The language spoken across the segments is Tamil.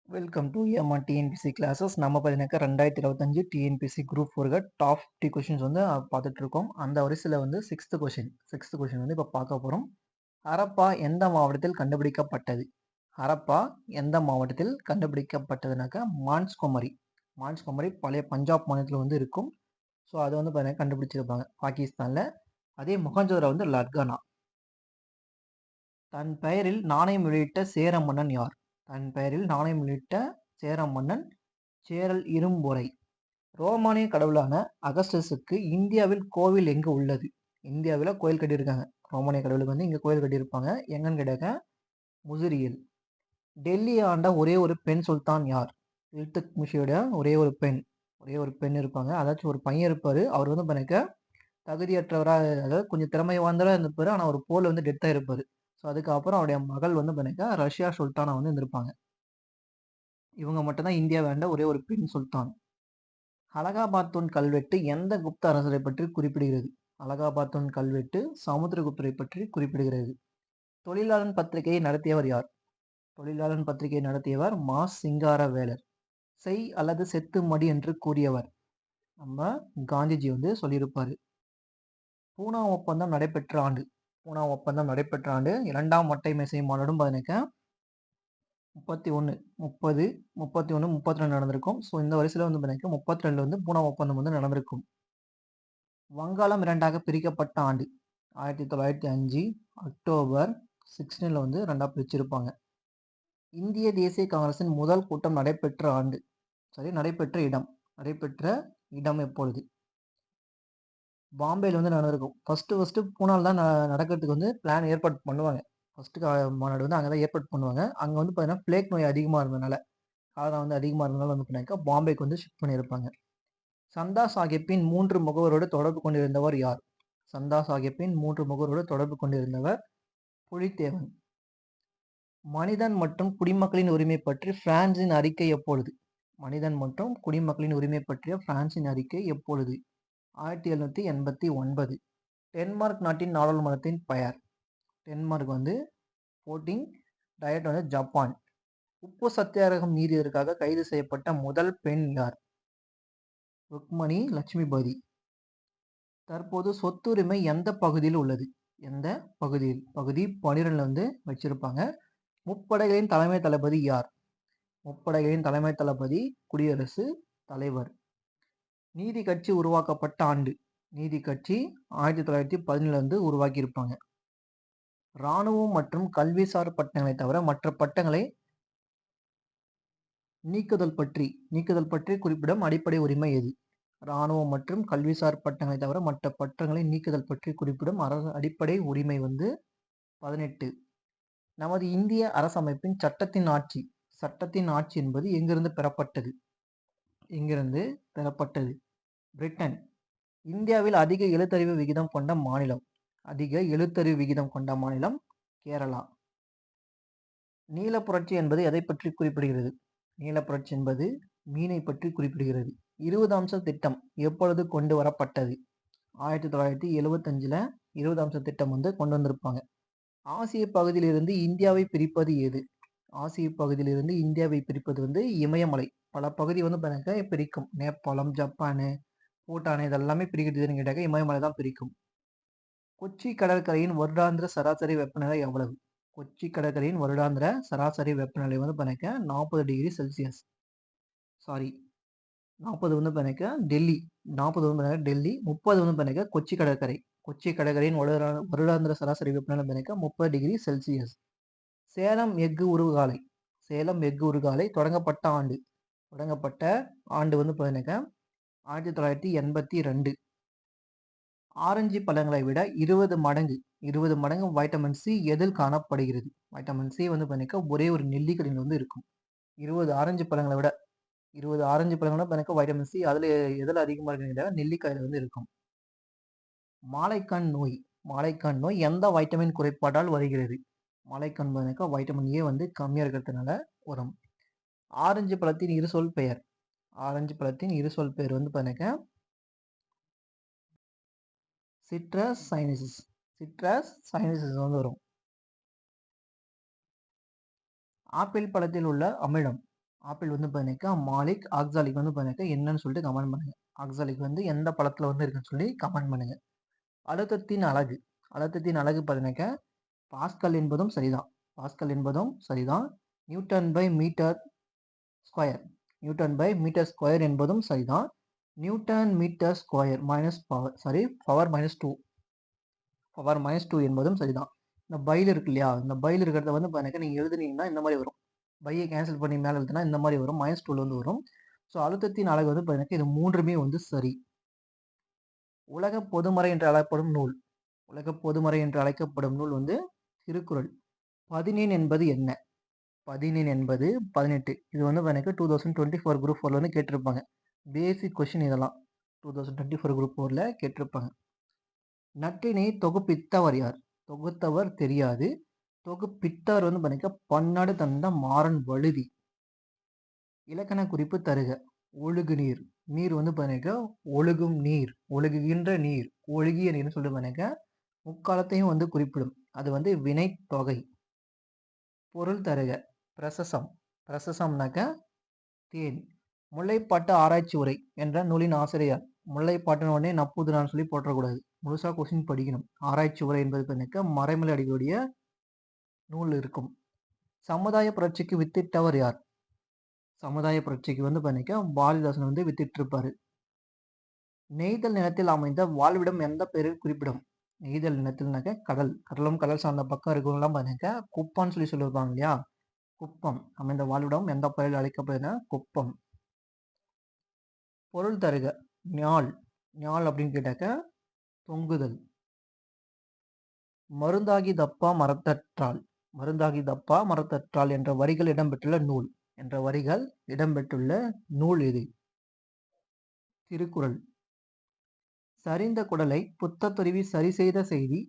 வெல்கம் டு ஏமா டிஎன்பிசி கிளாஸஸ். நம்ம பார்த்தீங்கன்னாக்கா 2025 டிஎன்பிசி குரூப் 4 டாப் 50 கொஷின்ஸ் வந்து பார்த்துட்டு இருக்கோம். அந்த வரிசையில் வந்து சிக்ஸ்த் கொஷின் வந்து இப்போ பார்க்க போகிறோம். ஹரப்பா எந்த மாவட்டத்தில் கண்டுபிடிக்கப்பட்டது? ஹரப்பா எந்த மாவட்டத்தில் கண்டுபிடிக்கப்பட்டதுனாக்கா மான்ஸ்குமரி பழைய பஞ்சாப் மாநிலத்தில் வந்து இருக்கும். ஸோ அதை வந்து பார்த்தீங்கன்னா கண்டுபிடிச்சிருப்பாங்க பாகிஸ்தானில். அதே மொஹஞ்சதாரோ வந்து லர்கானா. தன் பெயரில் நாணயம் வெளியிட்ட சேர மன்னன் யார்? தன் பெயரில் நாணயம் வெளியிட்ட சேர மன்னன் சேரல் இரும்பொறை. ரோமானிய கடவுளான அகஸ்டஸுக்கு இந்தியாவில் கோவில் எங்கு உள்ளது? இந்தியாவில் கோயில் கட்டியிருக்காங்க. ரோமானிய கடவுளுக்கு வந்து இங்கே கோயில் கட்டியிருப்பாங்க. எங்கன்னு கேட்டாக்க முசிறியில். டெல்லி ஆண்ட ஒரே ஒரு பெண் சுல்தான் யார்? இல்துத்மிஷோட ஒரே ஒரு பெண் இருப்பாங்க. அதாச்சும் ஒரு பையன் இருப்பாரு. அவர் வந்து பண்ணிக்க தகுதியற்றவராக, அதாவது கொஞ்சம் திறமை வாய்ந்தவராக இருந்திருப்பாரு. ஆனால் ஒரு போல வந்து டெத்தாக இருப்பாரு. ஸோ அதுக்கப்புறம் அவருடைய மகள் வந்து பண்ணிக்க ரஷ்யா சுல்தானா வந்து இருந்திருப்பாங்க. இவங்க மட்டும்தான் இந்தியா வேண்ட ஒரே ஒரு பெண் சுல்தான். அலகாபாத்தூன் கல்வெட்டு எந்த குப்த அரசரை பற்றி குறிப்பிடுகிறது? அலகாபாத்தூன் கல்வெட்டு சமுத்திரகுப்தரை பற்றி குறிப்பிடுகிறது. தொழிலாளன் பத்திரிகையை நடத்தியவர் யார்? தொழிலாளன் பத்திரிகையை நடத்தியவர் மா சிங்காரவேலர். செய் அல்லது செத்து மடி என்று கூறியவர் நம்ம காந்திஜி வந்து சொல்லியிருப்பாரு. பூனா ஒப்பந்தம் நடைபெற்ற ஆண்டு இரண்டாம் மட்டை மேசை மாநாடும் 31 30 31 32 நடந்திருக்கும். ஸோ இந்த வரிசையில் வந்து 32 வந்து பூனா ஒப்பந்தம் வந்து நடந்திருக்கும். வங்காளம் இரண்டாக பிரிக்கப்பட்ட ஆண்டு 1905 அக்டோபர் 16 வந்து ரெண்டா பிரிச்சிருப்பாங்க. இந்திய தேசிய காங்கிரசின் முதல் கூட்டம் நடைபெற்ற இடம் எப்பொழுது? பாம்பேல வந்து நடந்திருக்கும். ஃபர்ஸ்ட் பூனால தான் நடக்கிறதுக்கு வந்து பிளான் ஏற்பாடு பண்ணுவாங்க. ஃபர்ஸ்ட் மாநாடு வந்து அங்கே தான் ஏற்பாடு பண்ணுவாங்க. அங்கே வந்து பார்த்தீங்கன்னா பிளேக் நோய் அதிகமாக இருந்ததுனால, காரணம் வந்து அதிகமாக இருந்ததுனால வந்து பார்த்தீங்கன்னா பாம்பேக்கு வந்து ஷிஃப்ட் பண்ணியிருப்பாங்க. சந்தா சாஹிப்பின் 3 முகவரோடு தொடர்பு கொண்டிருந்தவர் யார்? சந்தா சாஹிப்பின் 3 முகவரோடு தொடர்பு கொண்டிருந்தவர் புலித்தேவன். மனிதன் மற்றும் குடிமக்களின் உரிமை பற்றி பிரான்சின் அறிக்கை எப்பொழுது? மனிதன் மற்றும் குடிமக்களின் உரிமை பற்றிய பிரான்சின் அறிக்கை எப்பொழுது? 1789. டென்மார்க் நாட்டின் நாடாளுமன்றத்தின் பெயர்? டென்மார்க் வந்து போட்டிங் டயட் வந்து ஜப்பான். உப்பு சத்தியாகிரகம் நீடியதற்காக கைது செய்யப்பட்ட முதல் பெண் யார்? ருக்மணி லட்சுமிபதி. தற்போது சொத்துரிமை எந்த பகுதியில் உள்ளது? எந்த பகுதியில்? பகுதி 12 வந்து வச்சிருப்பாங்க. முப்படைகளின் தலைமை தளபதி யார்? முப்படைகளின் தலைமை தளபதி குடியரசுத் தலைவர். நீதி கட்சி உருவாக்கப்பட்ட ஆண்டு? நீதி கட்சி 1917 வந்து உருவாக்கி இருப்பாங்க. இராணுவம் மற்றும் கல்விசார் பட்டங்களை தவிர மற்ற பட்டங்களை நீக்குதல் பற்றி குறிப்பிடும் அடிப்படை உரிமை எது? இராணுவம் மற்றும் கல்விசார் பட்டங்களை தவிர மற்ற பட்டங்களை நீக்குதல் பற்றி குறிப்பிடும் அடிப்படை உரிமை வந்து 18. நமது இந்திய அரசமைப்பின் சட்டத்தின் ஆட்சி என்பது எங்கிருந்து பெறப்பட்டது? பிரிட்டன். இந்தியாவில் அதிக எழுத்தறிவு விகிதம் கொண்ட மாநிலம் கேரளா. நீலப்புரட்சி என்பது எதை பற்றி குறிப்பிடுகிறது? நீலப்புரட்சி என்பது மீனை பற்றி குறிப்பிடுகிறது. 20 அம்ச திட்டம் எப்பொழுது கொண்டு வரப்பட்டது? 1975 20 அம்ச திட்டம் வந்து கொண்டு வந்திருப்பாங்க. ஆசிய பகுதியிலிருந்து இந்தியாவை பிரிப்பது எது? ஆசிய பகுதியிலிருந்து இந்தியாவை பிரிப்பது வந்து இமயமலை. பல பகுதி வந்து பிரிக்கும். நேபாளம், ஜப்பானு, பூட்டான் இதெல்லாமே பிரிக்கிறதுன்னு கேட்டாக்க இமயமலை தான் பிரிக்கும். கொச்சி கடற்கரையின் வருடாந்திர சராசரி வெப்பநிலை எவ்வளவு? கொச்சி கடற்கரையின் வருடாந்திர சராசரி வெப்பநிலை வந்து 40 டிகிரி செல்சியஸ். 40 வந்து டெல்லி. 40 வந்து டெல்லி. 30 வந்து கொச்சி கடற்கரை. கொச்சி கடற்கரையின் வருடாந்திர சராசரி வெப்பநிலை 30 டிகிரி செல்சியஸ். சேலம் எஃகு உருகாலை தொடங்கப்பட்ட ஆண்டு வந்து 1982. ஆரஞ்சு பழங்களை விட 20 மடங்கு வைட்டமின் சி எதில் காணப்படுகிறது? வைட்டமின் சி வந்து ஒரே ஒரு நெல்லிக்கனியில் வந்து இருக்கும். 20 ஆரஞ்சு பழங்களை விட வைட்டமின் சி அதுல எதில் அதிகமாக இருக்குன்னு நெல்லிக்காயில வந்து இருக்கும். மாலைக்கண் நோய் எந்த வைட்டமின் குறைபாட்டால் வருகிறது? மாலைக்கண் வைட்டமின் ஏ வந்து கம்மியா இருக்கிறதுனால வரும். ஆரஞ்சு பழத்தின் இருசொல் பெயர் வந்து சிட்ரஸ் சைனசிஸ் வந்து வரும். ஆப்பிள் பழத்தில் உள்ள ஆப்பிள் வந்து பார்த்தீங்கன்னாக்கா மாலிக், ஆக்சாலிக் வந்து பார்த்தீங்கன்னாக்கா என்னன்னு சொல்லிட்டு கமெண்ட் பண்ணுங்க. ஆக்சாலிக் வந்து எந்த பழத்துல வந்து இருக்குன்னு சொல்லி கமெண்ட் பண்ணுங்க. அழுத்தத்தின் அலகு. அழுத்தத்தின் அலகு பார்த்தீங்கன்னாக்கா பாஸ்கல் என்பதும் சரிதான். பாஸ்கல் என்பதும் சரிதான். Newton by metre square. Newton by metre square என்பதும் சரிதான். Newton metre square minus power minus 2. Power minus 2 என்பதும் சரிதான். இந்த பைல் இருக்கு இல்லையா? இந்த பைல் இருக்கிறத வந்து பார்த்தீங்கன்னா நீங்க எழுதுனீங்கன்னா இந்த மாதிரி வரும். பையை கேன்சல் பண்ணி மேலே எழுதுனா இந்த மாதிரி வரும். -2 வந்து வரும். ஸோ அழுத்தத்தின் அலகு வந்து பார்த்தீங்கன்னா இது 3மே வந்து சரி. உலக பொதுமறை என்று அழைக்கப்படும் நூல். உலக பொதுமறை என்று அழைக்கப்படும் நூல் வந்து திருக்குறள். 14 என்பது என்ன? 14 என்பது 18. இது வந்து எனக்கு 2024 குரூப் 4ல வந்து கேட்டிருப்பாங்க. பேசிக் கொஸ்டின் இதெல்லாம். 2024 குரூப் 4ல கேட்டிருப்பாங்க. நற்றினை தொகுப்பித்தவர் யார்? தொகுத்தவர் தெரியாது. தொகுப்பித்தவர் வந்து பார்த்தீங்கன்னா பன்னாடு தந்த மாறன் வழுதி. இலக்கண குறிப்பு தருக. ஒழுகு நீர். நீர் வந்து பார்த்தீங்கன்னா ஒழுகும் நீர், ஒழுகுகின்ற நீர், ஒழுகிய நீர்னு சொல்லிட்டு பார்த்தீங்கன்னா முக்காலத்தையும் வந்து குறிப்பிடும். அது வந்து வினை தொகை. பொருள் தருக. பிரசசம். பிரசசம்னாக்க தேன். முல்லைப்பாட்டு ஆராய்ச்சி உரை என்ற நூலின் ஆசிரியர். முல்லைப்பாட்டுன்னு உடனே நப்பூதுனான்னு சொல்லி போட்டக்கூடாது. முழுசா கொஸ்டின் படிக்கணும். ஆராய்ச்சி உரை என்பது பார்த்தீங்கன்னா மறைமலை அடிகளுடைய நூல் இருக்கும். சமுதாய புரட்சிக்கு வித்திட்டவர் யார்? சமுதாய புரட்சிக்கு வந்து பார்த்தீங்கன்னா பாரதிதாசன் வந்து வித்திட்டு இருப்பாரு. நெய்தல் நிலத்தில் அமைந்த வாழ்விடம் எந்த பெயரில் குறிப்பிடும்? நெய்தல் நிலத்தில்னாக்க கடல். கடலும் கடல் சார்ந்த பக்கம் இருக்கவங்கலாம் பார்த்தீங்கன்னா குப்பான்னு சொல்லி சொல்லியிருப்பாங்க இல்லையா? குப்பம் அமைந்த வாழ்விடம் எந்த பெயரில் அழைக்கப்படுதுன்னா குப்பம். பொருள் தருக. ஞால். ஞால் அப்படின்னு கேட்டாக்க தொங்குதல். மருந்தாகி தப்பா மரத்தற்றால். மருந்தாகி தப்பா மரத்தற்றால் என்ற வரிகள் இடம்பெற்றுள்ள நூல். என்ற வரிகள் இடம்பெற்றுள்ள நூல் இது. திருக்குறள். சரிந்த குடலை புத்தத்துருவி சரி செய்த செய்தி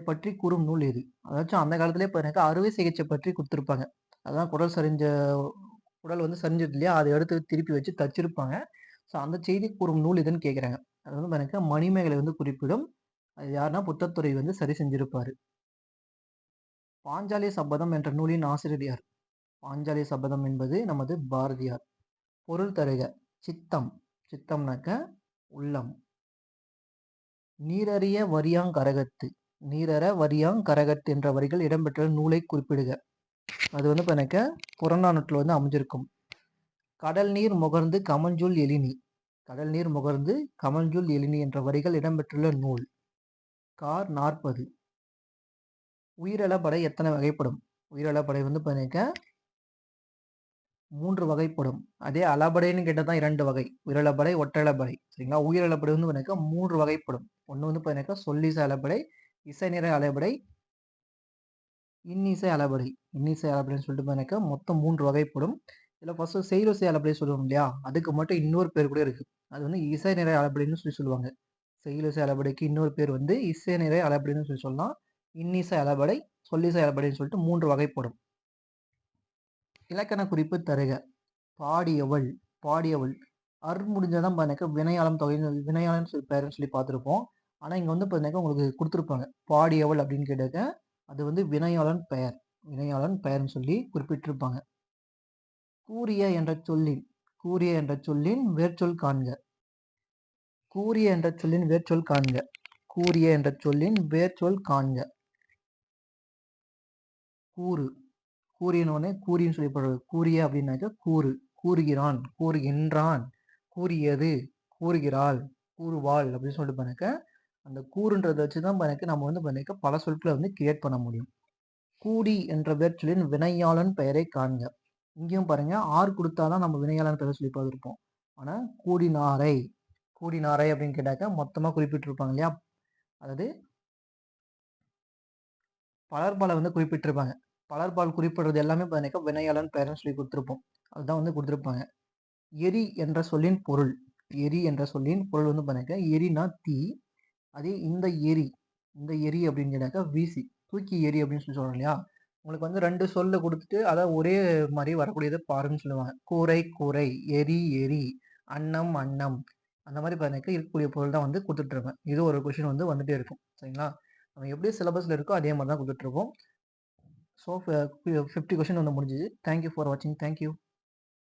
பற்றி கூறும் நூல் எது? அதாச்சும் அந்த காலத்திலே பாருங்க அறுவை சிகிச்சை பற்றி கொடுத்துருப்பாங்க. அதான் குடல் சரிஞ்ச குடல் வந்து சரிஞ்சது இல்லையா? அதை எடுத்து திருப்பி வச்சு தச்சிருப்பாங்க. ஸோ அந்த செய்தி கூறும் நூல் இதுன்னு கேட்குறாங்க. அது வந்து பாருங்க மணிமேகலை வந்து குறிப்பிடும். அது யாருன்னா புத்தத்துறை வந்து சரி செஞ்சிருப்பாரு. பாஞ்சாலி சபதம் என்ற நூலின் ஆசிரியர் யார்? பாஞ்சாலி சபதம் என்பது நமது பாரதியார். பொருள் தருக. சித்தம். சித்தம்னாக்க உள்ளம். நீரறிய வரியாங் கரகத்து. நீரற வரியாங் கரகத்து என்ற வரிகள் இடம்பெற்ற நூலை குறிப்பிடுக. அது வந்து எனக்கு புறநானூற்றில் வந்து அமைஞ்சிருக்கும். கடல் நீர் முகர்ந்து கமஞ்சொல் எழினி. கடல் நீர் முகர்ந்து கமஞ்சொல் எழினி என்ற வரிகள் இடம்பெற்றுள்ள நூல். கார் 40. உயிரிழப்படை எத்தனை வகைப்படும்? உயிரிழப்படை வந்து பார்த்தீங்க 3 வகைப்படும். அதே அளபடைன்னு கேட்டால் தான் 2 வகை. உயிரிழப்படை, ஒற்றளப்படை. சரிங்களா? உயிரிழப்படை வந்து பார்த்தீங்க 3 வகைப்படும். ஒன்று வந்து பார்த்தீங்க சொல்லிசை அளபடை, இசை நிறை அளபடை, இன்னிசை அளபடை. இன்னிசை அளபடைன்னு சொல்லிட்டு பார்த்தீங்க மொத்தம் 3 வகைப்படும். இதில் ஃபர்ஸ்ட் செய்யுளிசை அளபடை சொல்லுவோம் இல்லையா? அதுக்கு மட்டும் இன்னொரு பேர் கூட இருக்கு. அது வந்து இசை நிறை அளபடைன்னு சொல்லி சொல்லுவாங்க. செய்யுளிசை அளபடைக்கு இன்னொரு பேர் வந்து இசை நிறை அளபடைன்னு சொல்லி சொல்லலாம். இன்னிசை அளபடை, சொல்லிசை அளபடைன்னு சொல்லிட்டு 3 வகைப்படும். இலக்கண குறிப்பு தருக. பாடியவள். பாடியவள் முடிஞ்சதான் பார்த்தீங்க வினையாளம் தொகை வினையாளம் சொல்லி பேருன்னு சொல்லி பார்த்துருப்போம். ஆனால் இங்கே வந்து பார்த்தீங்கன்னா உங்களுக்கு கொடுத்துருப்பாங்க பாடியவள் அப்படின்னு கேட்டாக்க அது வந்து வினையாளன் பெயர். வினையாளன் பெயர்னு சொல்லி குறிப்பிட்டிருப்பாங்க. கூறிய என்ற சொல்லின். கூறிய என்ற சொல்லின் வேர்ச்சொல் காண்க. கூறிய என்ற சொல்லின் வேர்ச்சொல் காண்க. கூறிய என்ற சொல்லின் வேர்ச்சொல் காண்க. கூறு. கூறியனோடனே கூறின்னு சொல்லப்படுறது. கூறிய அப்படின்னாக்க கூறு. கூறுகிறான், கூறுகின்றான், கூறியது, கூறுகிறாள், கூறுவாள் அப்படின்னு சொல்லிட்டு பண்ணக்க அந்த கூறுன்றதை வச்சு தான் பண்ணக்க நம்ம வந்து பண்ணக்க பல சொற்களை வந்து கிரியேட் பண்ண முடியும். கூடி என்ற வேர்ச்சொல்லின் வினையாளன் பெயரை காண்க. இங்கேயும் பாருங்க ஆர் கொடுத்தாதான் நம்ம வினையாளன் பெயரை சொல்லி பார்த்துருப்போம். ஆனா கூடினாரை. கூடினாரை அப்படின்னு கேட்டாக்க மொத்தமா குறிப்பிட்டிருப்பாங்க இல்லையா? அதாவது பலர்பாலை வந்து குறிப்பிட்டிருப்பாங்க. பலர்பால் குறிப்பிடுறது எல்லாமே பார்த்தீங்கன்னா வினையாளன் பெயர்னு சொல்லி கொடுத்துருப்போம். அதுதான் வந்து கொடுத்துருப்பாங்க. எரி என்ற சொல்லின் பொருள். எரி என்ற சொல்லின் பொருள் வந்து பார்த்தீங்கன்னா எரினா தீ. அதே இந்த எரி. இந்த எரி அப்படின்னு கேட்டாக்கா வீசி. தூக்கி எரி அப்படின்னு சொல்லி சொல்றோம் இல்லையா? உங்களுக்கு வந்து 2 சொல்ல கொடுத்துட்டு அதான் ஒரே மாதிரி வரக்கூடியது பாருன்னு சொல்லுவாங்க. கூரை கூரை, எரி எரி, அன்னம் அன்னம். அந்த மாதிரி பார்த்தீங்கன்னா இருக்கக்கூடிய பொருள் தான் வந்து கொடுத்துட்ருப்பேன். இது ஒரு கொஷின் வந்து வந்துட்டே இருக்கும். சரிங்களா? நம்ம எப்படி சிலபஸில் இருக்கோ அதே மாதிரி தான் கொடுத்துட்ருப்போம். ஸோ 50 கொஷின் வந்து முடிஞ்சுது. தேங்க்யூ ஃபார் வாட்சிங். தேங்க்யூ.